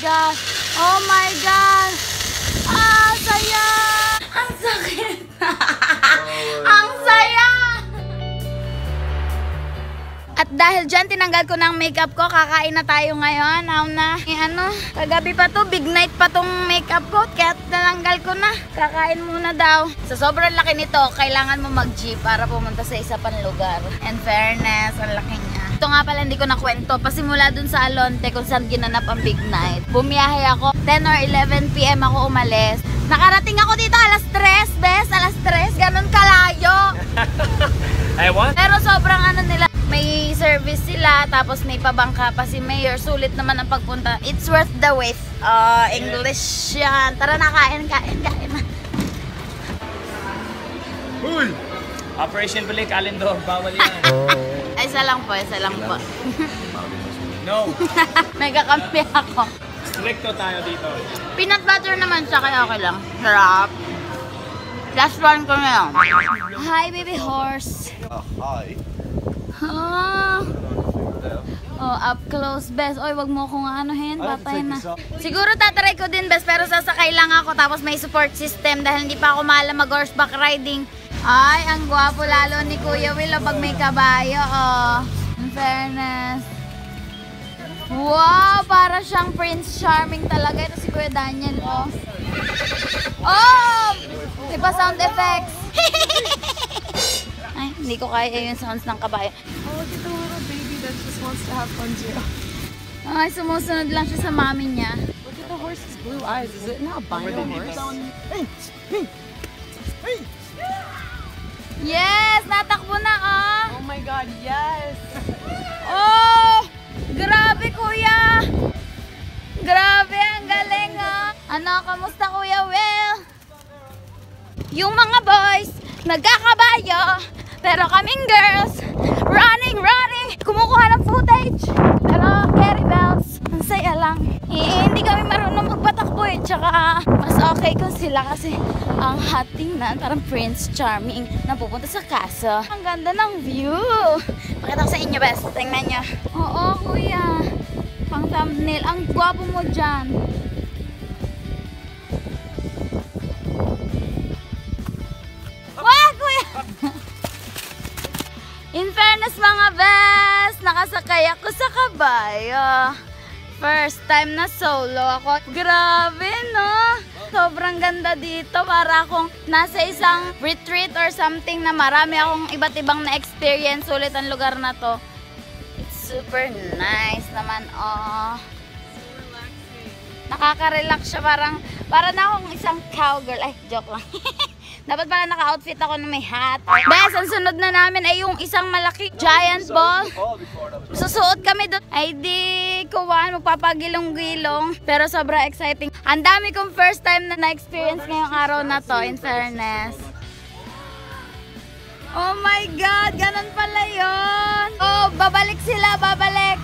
God! Oh my God! Ah, saya! Ang sakit! Ang saya! At dahil dyan, tinanggal ko ng makeup ko. Kakain na tayo ngayon. Kagabi pa to, big night pa tong makeup ko. Kaya tinanggal ko na. Kakain muna daw. Sa sobrang laki nito, kailangan mo mag-jeep para pumunta sa isa pang lugar. In fairness, ang laki niya. Ito nga pala hindi ko nakwento. Pasimula dun sa Alonte kung saan ginanap ang big night. Bumiyahe ako. 10 or 11 PM ako umalis. Nakarating ako dito alas 3, bes. Alas 3. Ganun kalayo. Pero sobrang nila. May service sila, tapos may pabangka pa si Mayor. Sulit naman ang pagpunta. It's worth the wait. English yan. Tara na, kain na. Uy! Operation Balik, Alindor. Bawal yan. Isa lang po. No. May kakampi ako. Stricto tayo dito. Peanut butter naman siya, kaya okay lang. Sarap. Last one ko na yan. Hi, baby horse. Hi. Oh, up close, best. Oy, wag mo akong patay na. Siguro tatry ko din, best, pero sasakay lang ako tapos may support system dahil hindi pa ako maalam mag-horseback riding. Ay, ang gwapo lalo ni Kuya Will pag may kabayo, oh. In fairness. Wow, para siyang Prince Charming talaga. Ito si Kuya Daniel, oh. Oh! Iba sound effects. Ay, hindi ko kaya yung sounds ng kabayo. Oh, look at the little baby that just wants to have fun too. Ay, sumusunod lang siya sa mami niya. Look at the horse's blue eyes. Is it not a albino horse? Yes! Natakbo na, oh! Oh my God, yes! Oh! Grabe, kuya! Grabe, ang galing, oh! Ano, kamusta, Kuya Will? Yung mga boys, nagkakabayo, pero kaming girls, running! Kumukuha ng footage. Pero, carry bells, ang saya lang. Hindi kami marunong magpatakbo eh. Tsaka, mas okay kung sila kasi ang hot tingnan, parang Prince Charming na pupunta sa kaso. Ang ganda ng view. Pakita ko sa inyo, best. Tingnan nyo. Oo, kuya. Pang thumbnail. Ang gwapo mo dyan. Wah, kuya! In fairness, mga best, nakasakay ako sa kabayo. First time na solo ako. Grabe, no? Sobrang ganda dito. Para akong nasa isang retreat or something na marami akong iba't ibang na-experience. Sulit ang lugar na to. It's super nice naman, oh. Nakaka-relax siya. Para na akong isang cowgirl. Ay, joke lang. Dapat pala naka-outfit ako na may hat. Bes, ang sunod na namin ay yung isang malaki giant ball. Susuot kami doon. Ay di kuwan, magpapagilong-gilong. Pero sobra exciting. Ang dami kong first time na na-experience ngayong araw na to, in fairness. Oh my God, ganun pala yun. Oh, babalik sila, babalik.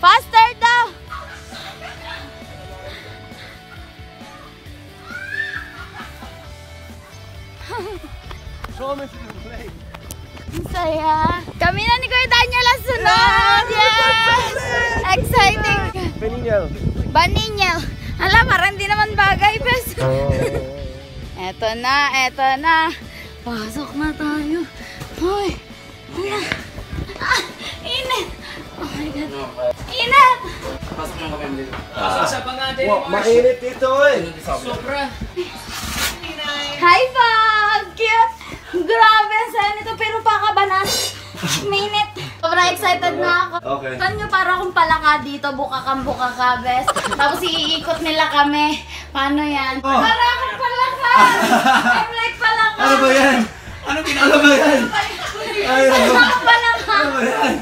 Faster daw. Show me if you can play. Ang saya. Kami na ni Kuya Daniel ang sunod. Yes! Exciting. Baninyel. Alam, parang hindi naman bagay, bes. Eto na. Pasok na tayo. Hoy. Hala. Init. Oh my God. Init. Pasok na kami dito. Pasok pa nga din. Mainit dito eh. Sobra. Hi, Pag! Cute! Grabe, ang saya nito, pero pakabanas. Minute. Sobrang excited na ako. Okay. Saan nyo para akong palaka dito, buka ka, bes. Tapos iikot nila kami. Paano yan? Para akong palaka! I'm like palaka! Ano ba yan? Ano ba yan? Ay, Ano akong palaka? ano ba yan?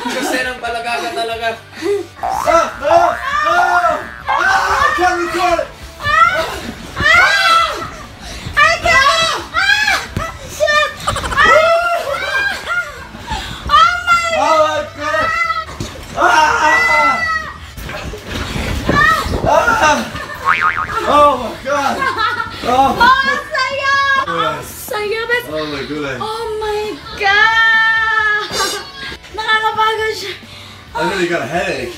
Kasi ng palaga ka talaga. Kami ko! Shit! Oh my God! Oh, ang saya! Ang saya, bes. oh my goodness. Oh my God! Nakakapagod siya. I really got a headache.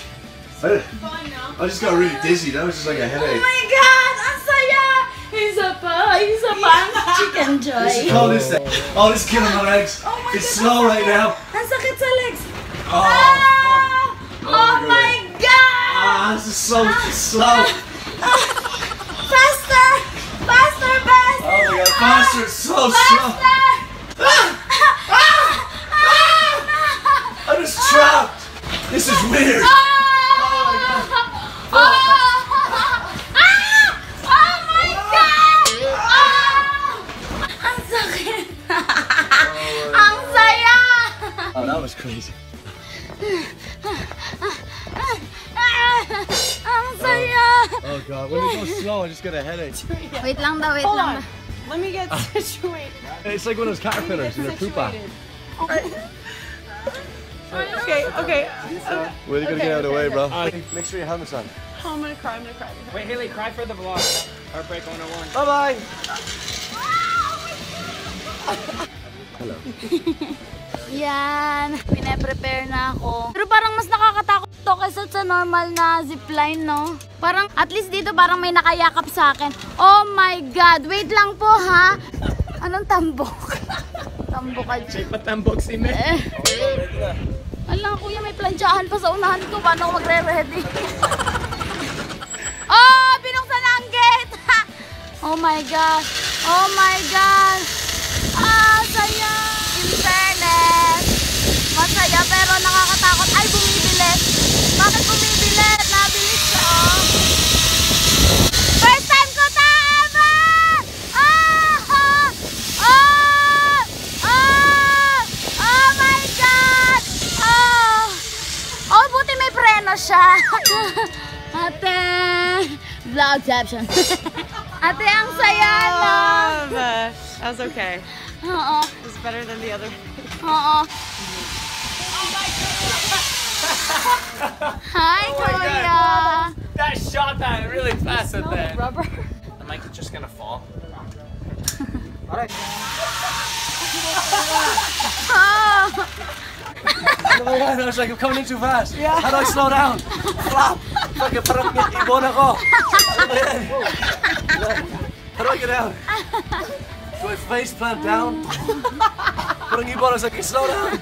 I just got really dizzy. That was just like a Oh headache. my God! Ang saya! Isa pa ang chicken joy. Call this thing. Oh, this is killing my legs. Oh my It's God. slow right now. Ang sakit sa legs. Oh, Ah! Oh Oh my my God! this is so slow. Faster! Faster, Bess! Oh my god, faster, it's so slow. I'm just trapped. This is weird. Oh my God! Ang sakit! Ang saya! Oh, that was crazy. Ang saya! Oh god, when it goes slow, I just get a headache. Wait lang daw, wait Hold lang. on. Let me get situated. It's like one of those caterpillars in a pupa. Okay, okay. Where are you gonna Okay, get out of the way, okay, bro? Make sure your helmet's on. Oh, I'm gonna cry, I'm gonna cry. Wait, Haley, cry for the vlog. Heartbreak 101. Bye bye. Yan, pine-prepare na ako. Pero parang mas nakakatakot to kaysa sa normal na zipline, no? Parang, at least dito parang may nakayakap sa akin. Oh my God! Wait lang po, ha? Anong tambok? Tambok ka dyan. Patambok si me. Alam, kuya, may plansyahan pa sa unahan ko. Paano ako magre-ready? Oh! Binuksan na ang gate! Oh my God! Oh my God! Ah, saya! In fairness, masaya pero nakakatakot. Ay, bumibilis! Bakit bumibilis? Nabilis ka, oh! First time ko tama! Ah! Ah! Ah! Ah! Oh my God! Oh! Oh, buti may preno siya. Ate! Vlog caption. Ate, ang saya, no? That was okay. Oo. It was better than the other. Oo. Hi, Kuya! That shot that really fast at No that. rubber. The mic is just gonna fall. Oh! Oh my god, I was like, I'm coming in too fast. How do I slow down? Flop! Fucking parang ibon ako. Ano ba yan? How do I get out? Do I face plant down? Parang ibon, I was like, slow down.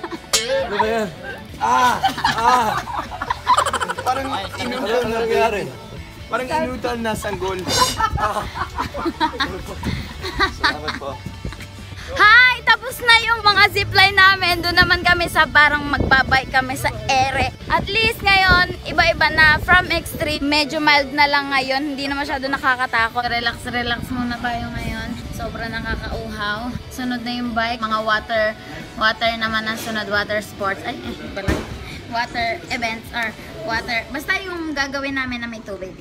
Ano ba yan? Ah! Ah! Parang Ano nangyari? Parang inutan na sanggol. Salamat po. Hi! Tapos na yung mga zipline namin. Doon naman kami sa parang magbabike kami sa ere. At least ngayon, iba-iba na. From extreme, medyo mild na lang ngayon. Hindi na masyado nakakatakot. Relax, relax muna tayo ngayon. Sobrang nakakauhaw. Sunod na yung bike. Mga water naman ang sunod. Water sports. Ay, pala. Water events or water. Basta yung gagawin namin na may tubig.